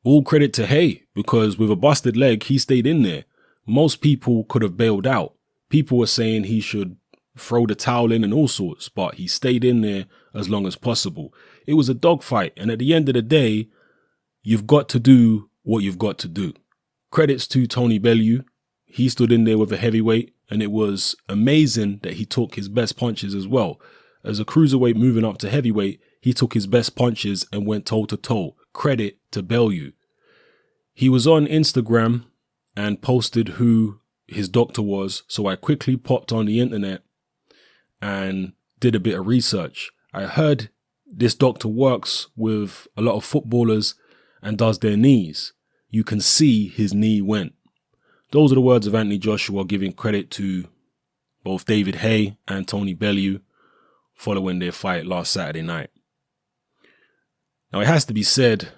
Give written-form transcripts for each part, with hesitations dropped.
all credit to Haye, because with a busted leg, he stayed in there. Most people could have bailed out. People were saying he should throw the towel in and all sorts, but he stayed in there as long as possible. It was a dogfight, and at the end of the day, you've got to do what you've got to do. Credits to Tony Bellew. He stood in there with a heavyweight, and it was amazing that he took his best punches as well. As a cruiserweight moving up to heavyweight, he took his best punches and went toe-to-toe. Credit to Bellew. He was on Instagram and posted who his doctor was, so I quickly popped on the internet and did a bit of research. I heard this doctor works with a lot of footballers and does their knees. You can see his knee went. Those are the words of Anthony Joshua, giving credit to both David Haye and Tony Bellew following their fight last Saturday night. Now, it has to be said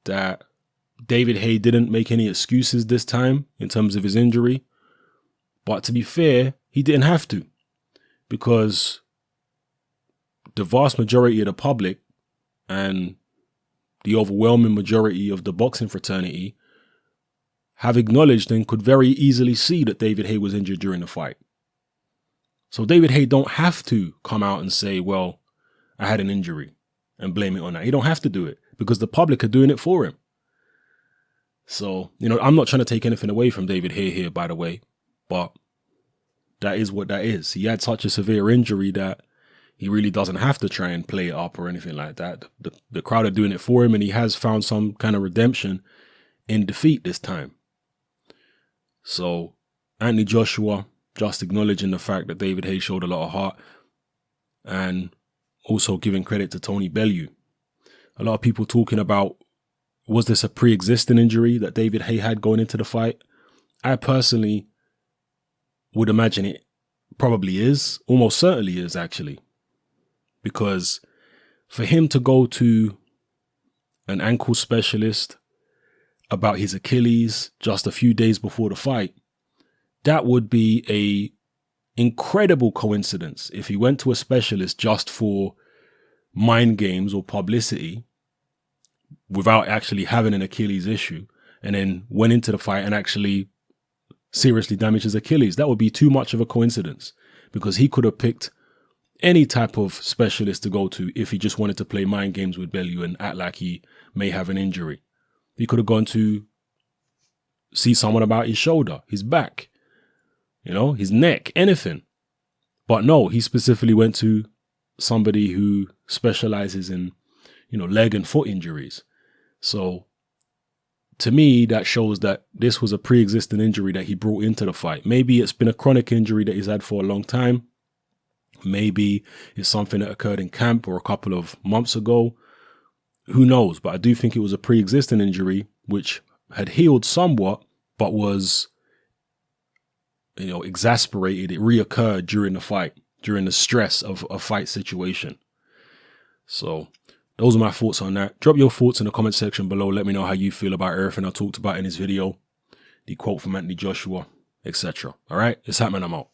that David Haye didn't make any excuses this time in terms of his injury. But to be fair, he didn't have to, because the vast majority of the public and the overwhelming majority of the boxing fraternity have acknowledged and could very easily see that David Haye was injured during the fight. So David Haye don't have to come out and say, well, I had an injury, and blame it on that. He don't have to do it, because the public are doing it for him. So, I'm not trying to take anything away from David Haye here, by the way, but that is what that is. He had such a severe injury that he really doesn't have to try and play it up or anything like that. The crowd are doing it for him, and he has found some kind of redemption in defeat this time. So Anthony Joshua just acknowledging the fact that David Haye showed a lot of heart, and also giving credit to Tony Bellew. A lot of people talking about, was this a pre-existing injury that David Haye had going into the fight? I personally would imagine it probably is, almost certainly is actually. Because for him to go to an ankle specialist about his Achilles just a few days before the fight, that would be a incredible coincidence if he went to a specialist just for mind games or publicity without actually having an Achilles issue, and then went into the fight and actually seriously damaged his Achilles. That would be too much of a coincidence, because he could have picked any type of specialist to go to if he just wanted to play mind games with Bellew and act like he may have an injury. He could have gone to see someone about his shoulder, his back, his neck, anything. But no, he specifically went to somebody who specializes in, leg and foot injuries. So to me, that shows that this was a pre-existing injury that he brought into the fight. Maybe it's been a chronic injury that he's had for a long time. Maybe it's something that occurred in camp or a couple of months ago. Who knows? But I do think it was a pre-existing injury which had healed somewhat, but was, exasperated. It reoccurred during the fight, during the stress of a fight situation. So those are my thoughts on that. Drop your thoughts in the comment section below. Let me know how you feel about everything I talked about in this video, the quote from Anthony Joshua, etc. All right, it's happening. I'm out.